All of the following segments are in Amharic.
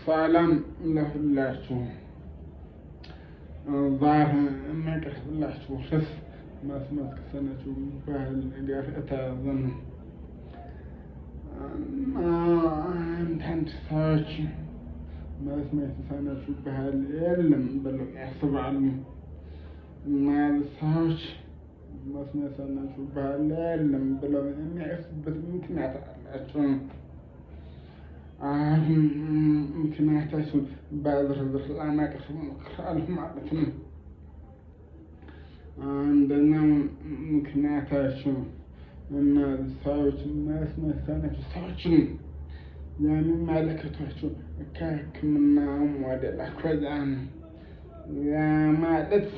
ሰላም ለሁላችሁ። ዛሬ የማቀርብላችሁ ርዕስ መስማት ከተሳናችሁ ባህል ጋር የተያያዘ ነው። አንዳንድ ሰዎች መስማት የተሳናችሁ ባህል የለም ብለው ያስባሉ። ሰዎች መስማት የተሳናችሁ ባህል የለም ብለው የሚያስቡበት ምክንያት አላቸው። ምክንያታቸውን በዝርዝር ለማቅረብ እሞክራለሁ ማለት ነው። አንደኛው ምክንያታቸው እነዚህ ሰዎች መስማት የተሳናቸው ሰዎችን የሚመለከቷቸው ከሕክምናውም ወደ አኳያ ነው። ያ ማለት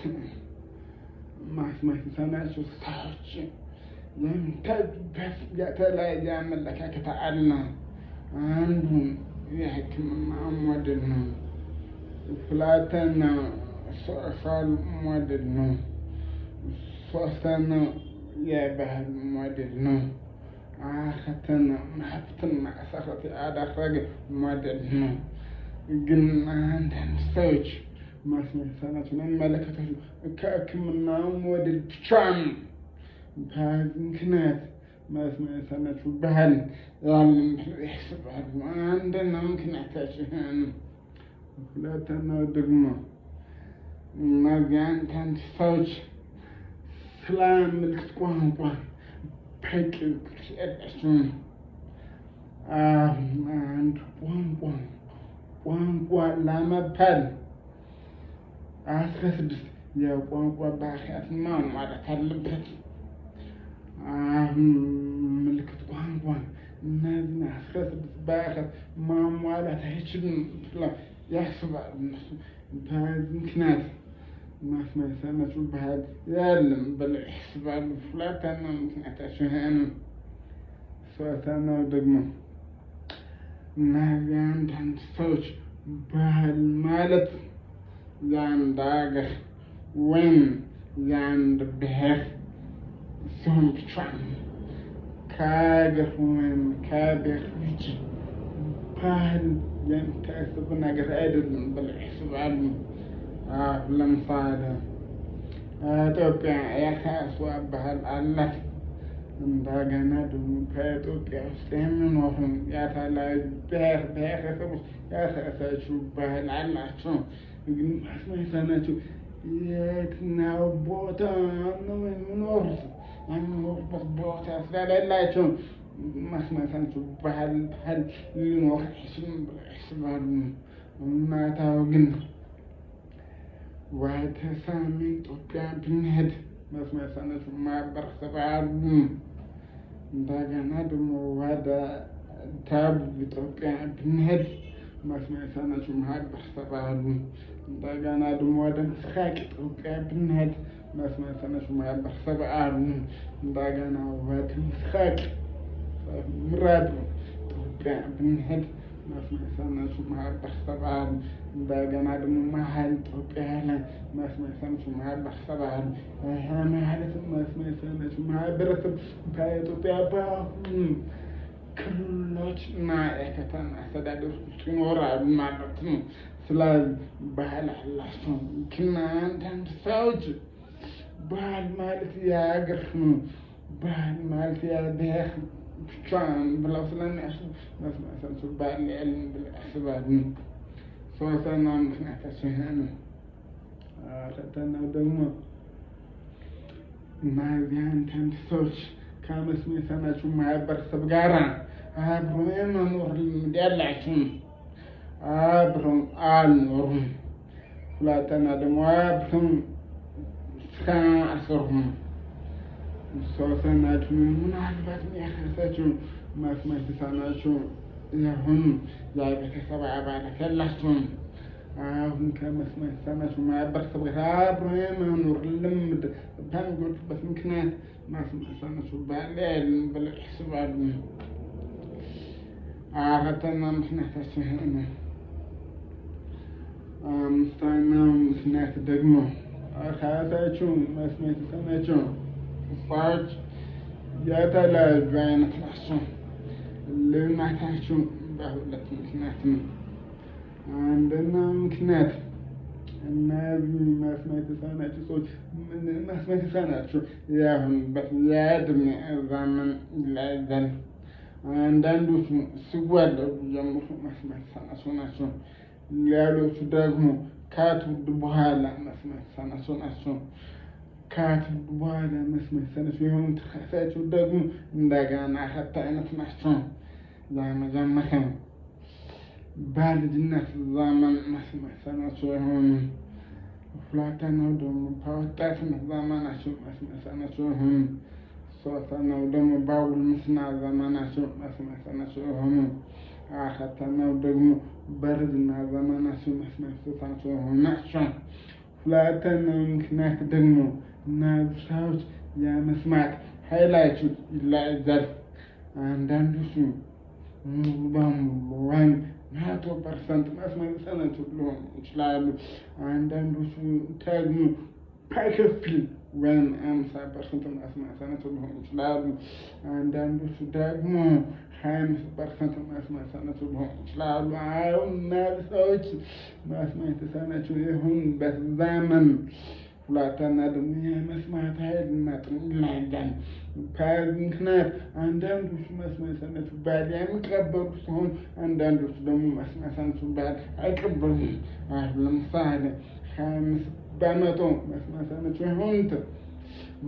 መስማት የተሳናቸው ሰዎች የሚታዩበት የተለያየ አመለካከት አለ። አንዱ የሕክምና ሞዴል ነው። ሁለተኛው ሶሻል ሞዴል ነው። ሶስተኛው የባህል ሞዴል ነው። አራተኛው ሀብትን መሰረት ያደረገ ሞዴል ነው። ግን አንዳንድ ሰዎች መስማት የተሳናቸው የሚመለከታቸው ከሕክምናው ሞዴል ብቻ ነው። በዚህ ምክንያት መስማት የተሳናችሁ ባህል ያለን ያስባሉ። አንደኛው ምክንያታቸው ነው። ሁለተኛው ደግሞ እነዚህ አንዳንድ ሰዎች ስለ ምልክት ቋንቋ በቂ እውቀት የላቸውም። አንድ ቋንቋ ለመባል 16 የቋንቋ ባህሪያት ማሟላት አለበት። ምልክት ቋንቋ እነዚህን 16 ባህሪያት ማሟላት አይችልም ብለው ያስባሉ እነሱ። በዚህ ምክንያት መስማት የተሳናችሁ ባህል የለም ብለው ያስባሉ። ሁለተኛው ምክንያታቸው ይሄ ነው። ሶስተኛው ደግሞ እነዚህ አንዳንድ ሰዎች ባህል ማለት የአንድ ሀገር ወይም የአንድ ብሔር ሲሆን ብቻ ነው። ከሀገር ወይም ከብሔር ውጭ ባህል የሚታሰብ ነገር አይደለም ብለው ያስባሉ። ለምሳሌ ኢትዮጵያ የራሷ ባህል አላት። እንደገና ደግሞ በኢትዮጵያ ውስጥ የሚኖሩ የተለያዩ ብሔር ብሔረሰቦች የራሳቸው ባህል አላቸው። ግን መስማት የተሳናቸው የትኛው ቦታ ነው የሚኖሩት? የሚኖሩበት ቦታ ስለሌላቸው መስማት የተሳናቸው ባህል ሊኖር አይችልም ብለው ያስባሉ። እውነታው ግን ወደ ሰሜን ኢትዮጵያ ብንሄድ መስማት የተሳናቸው ማህበረሰብ አሉ። እንደገና ደግሞ ወደ ደቡብ ኢትዮጵያ ብንሄድ መስማት የተሳናቸው ማህበረሰብ አሉ። እንደገና ደግሞ ወደ ምስራቅ ኢትዮጵያ ብንሄድ መስማት የተሳናቸው ማህበረሰብ አሉ። እንደገና ወደ ምስራቅ ምዕራብ ኢትዮጵያ ብንሄድ መስማት የተሳናቸው ማህበረሰብ አሉ። እንደገና ደግሞ መሀል ኢትዮጵያ ላይ መስማት የተሳናቸው ማህበረሰብ አሉ። ይሄ ማለት መስማት የተሳናቸው ማህበረሰብ በኢትዮጵያ በሁሉም ክልሎች እና የከተማ አስተዳደሮች ውስጥ ይኖራሉ ማለት ነው። ስለዚህ ባህል አላቸው። ግን አንዳንድ ሰዎች ባህል ማለት የሀገር ነው፣ ባህል ማለት የብሔር ብቻ ብለው ስለሚያስቡ መስማት የተሳናቸው ባህል የለም ብለው ያስባሉ። ሶስተኛው ምክንያታቸው ይሄ ነው። አራተኛው ደግሞ እነዚህ አንዳንድ ሰዎች ከመስማት የተሳናቸው ማህበረሰብ ጋር አብሮ የመኖር ልምድ ያላቸው አብረው አልኖሩም። ሁለተኛ ደግሞ አብረው ስራ አልሰሩም። ሶስተኛ ደግሞ ምናልባት የራሳቸው መስማት የተሳናቸው የሆኑ የቤተሰብ አባላት የላቸውም። አሁን ከመስማት የተሳናቸው ማህበረሰብ ጋር አብሮ የመኖር ልምድ በሚጎድልበት ምክንያት መስማት የተሳናቸው ባህል የለም ብለው ያስባሉ። አራተኛው ምክንያታቸው ይሄ ነው። አምስተኛው ምክንያት ደግሞ ራሳቸው መስማት የተሳናቸው ሰዎች የተለያዩ አይነት ናቸው። ልዩነታቸው በሁለት ምክንያት ነው። አንደኛው ምክንያት እነዚህ መስማት የተሳናቸው ሰዎች መስማት የተሳናቸው ያሁንበት የዕድሜ ዘመን ይለያያል። አንዳንዶቹ ሲወለዱ ጀምሮ መስማት የተሳናቸው ናቸው። ሌሎቹ ደግሞ ከትውልድ በኋላ መስማት የተሳናቸው ናቸው። ከትውልድ በኋላ መስማት የተሳናቸው የሆኑት ራሳቸው ደግሞ እንደገና አራት አይነት ናቸው። የመጀመሪያው በልጅነት ዘመን መስማት የተሳናቸው የሆኑ፣ ሁለተኛው ደግሞ በወጣትነት ዘመናቸው መስማት የተሳናቸው የሆኑ፣ ሶስተኛው ደግሞ በጉልምስና ዘመናቸው መስማት የተሳናቸው የሆኑ፣ አራተኛው ደግሞ በእርጅና ዘመናቸው መስማት የተሳናቸው የሆኑ ናቸው። ሁለተኛው ምክንያት ደግሞ እነዚህ ሰዎች የመስማት ኃይላቸው ይለያያል። አንዳንዶቹ ሙሉ በሙሉ ወይም 100% መስማት የተሳናቸው ሊሆኑ ይችላሉ። አንዳንዶቹ ደግሞ በከፊል ወይም 50% መስማት የተሳናቸው ሊሆኑ ይችላሉ። አንዳንዶቹ ደግሞ 25% መስማት የተሳናቸው ሊሆኑ ይችላሉ። አሁን እነዚህ ሰዎች መስማት የተሳናቸው የሆኑበት ዘመን ሁለተኛ ደግሞ የመስማት ኃይል መጠን ይለያያል። በዚህ ምክንያት አንዳንዶቹ መስማት የተሳናቸው ባህል የሚቀበሉ ሲሆን፣ አንዳንዶቹ ደግሞ መስማት የተሳናቸው ባህል አይቀበሉም። ለምሳሌ 25% መስማት የተሳናቸው የሆኑት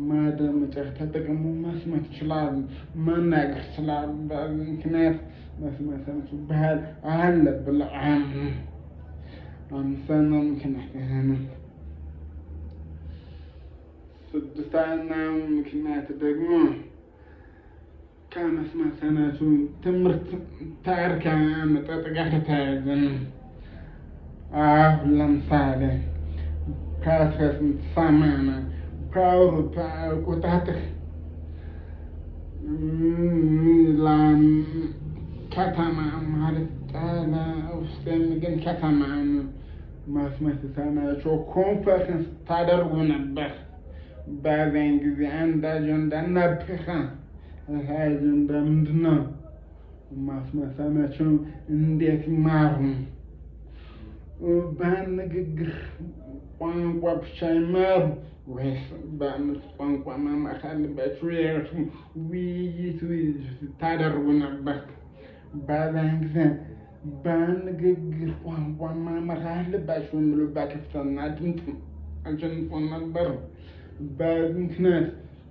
ማዳመጫ ተጠቅመው መስማት ይችላሉ፣ መናገር ይችላሉ። በዚህ ምክንያት መስማት የተሳናቸው ባህል አለ ብለው አያምኑም። አምስተኛው ምክንያት ይሄ ነው። ስድስተኛው ምክንያት ደግሞ ከመስማት የተሳናቸው ትምህርት ታሪካዊ አመጣጥ ጋር የተያያዘ ነው። አሁን ለምሳሌ ከ1880 በአውሮፓ አቆጣጠር ሚላን ከተማ ማለት ጣሊያን ውስጥ የሚገኝ ከተማ ነው። መስማት የተሳናቸው ኮንፈረንስ ታደርጉ ነበር። በዚያን ጊዜ አንድ አጀንዳ ነበረ። ይህ አጀንዳ ምንድን ነው? መስማት የተሳናቸው እንዴት ይማሩ? በንግግር ቋንቋ ብቻ ይማሩ ወይስ በምርጥ ቋንቋ መማር አለባቸው? የእርሱ ውይይት ታደርጉ ነበር። በዚያን ጊዜ በንግግር ቋንቋ መማር አለባቸው የሚሉ በከፍተኛ ድምፅ አሸንፎ ነበር። በዚህ ምክንያት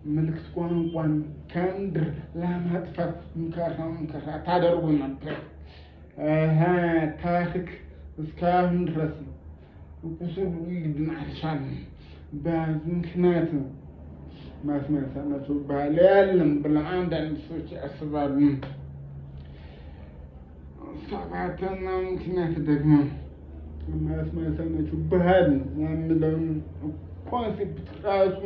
ምልክት ቋንቋን ከምድር ለማጥፋት ሙከራ ታደርጉ ነበር። ታሪክ እስካሁን ድረስ ቁስሉ ሊድን አልቻለም። በዚህ ምክንያት መስማት የተሳናቸው ባህል የለም ብለው አንዳንድ ሰዎች ያስባሉ። ሰባተኛው ምክንያት ደግሞ መስማት የተሳናቸው ባህል የሚለውን ኮንሴፕት ራሱ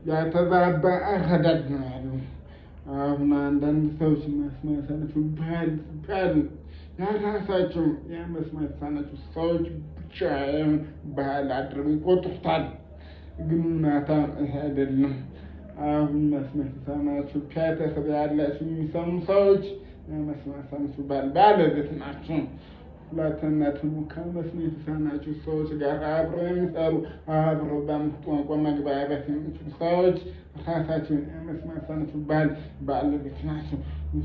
የተዛባ አረዳድ ነው ያለው። አሁን አንዳንድ ሰዎች መስማት የተሳናቸው ባህል የራሳቸው የመስማት የተሳናቸው ሰዎች ብቻ ባህል አድርገው ይቆጥሩታል። ግን እውነታው ይሄ አይደለም። አሁን መስማት የተሳናቸው ቤተሰብ ያላቸው የሚሰሙ ሰዎች የመስማት የተሳናቸው ባህል ባለቤት ናቸው። ሁለተኛ ደግሞ ከመስማት የተሳናቸው ሰዎች ጋር አብረው የሚሰሩ አብረው በምልክት ቋንቋ መግባባት የሚችሉ ሰዎች ራሳቸውን የመስማት የተሳናቸው ባህል ባለቤት ናቸው።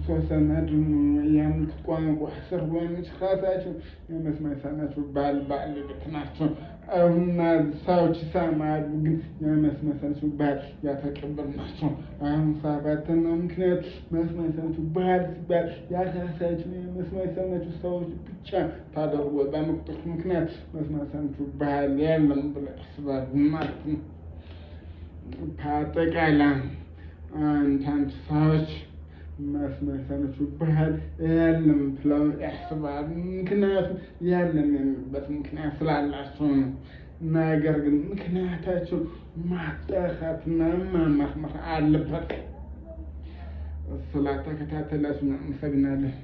ሶስተኛ ደግሞ የምልክት ቋንቋ ስር የሚችሉ ራሳቸው የመስማት የተሳናቸው ባህል ባለቤት ናቸው። አሁን ሰዎች ይሰማሉ፣ ግን የመስማት የተሳናቸው ባህል ያልተቀበሉ ናቸው። አሁን ሰባተኛው ምክንያት መስማት የተሳናቸው ባህል ሲባል የራሳቸው የመስማት የተሳናቸው ሰዎች ብቻ ታደርጎ በመቁጠሩ ምክንያት መስማት የተሳናቸው ባህል የለም ብለው ያስባሉ ማለት ነው። በአጠቃላይ አንዳንድ ሰዎች መስማት የተሳናቸው ባህል የለም ብለው ያስባሉ። ምክንያቱም የለም የሚሉበት ምክንያት ስላላቸው ነው። ነገር ግን ምክንያታቸው ማጣራትና መመርመር አለበት። ስለተከታተላችሁ እናመሰግናለን።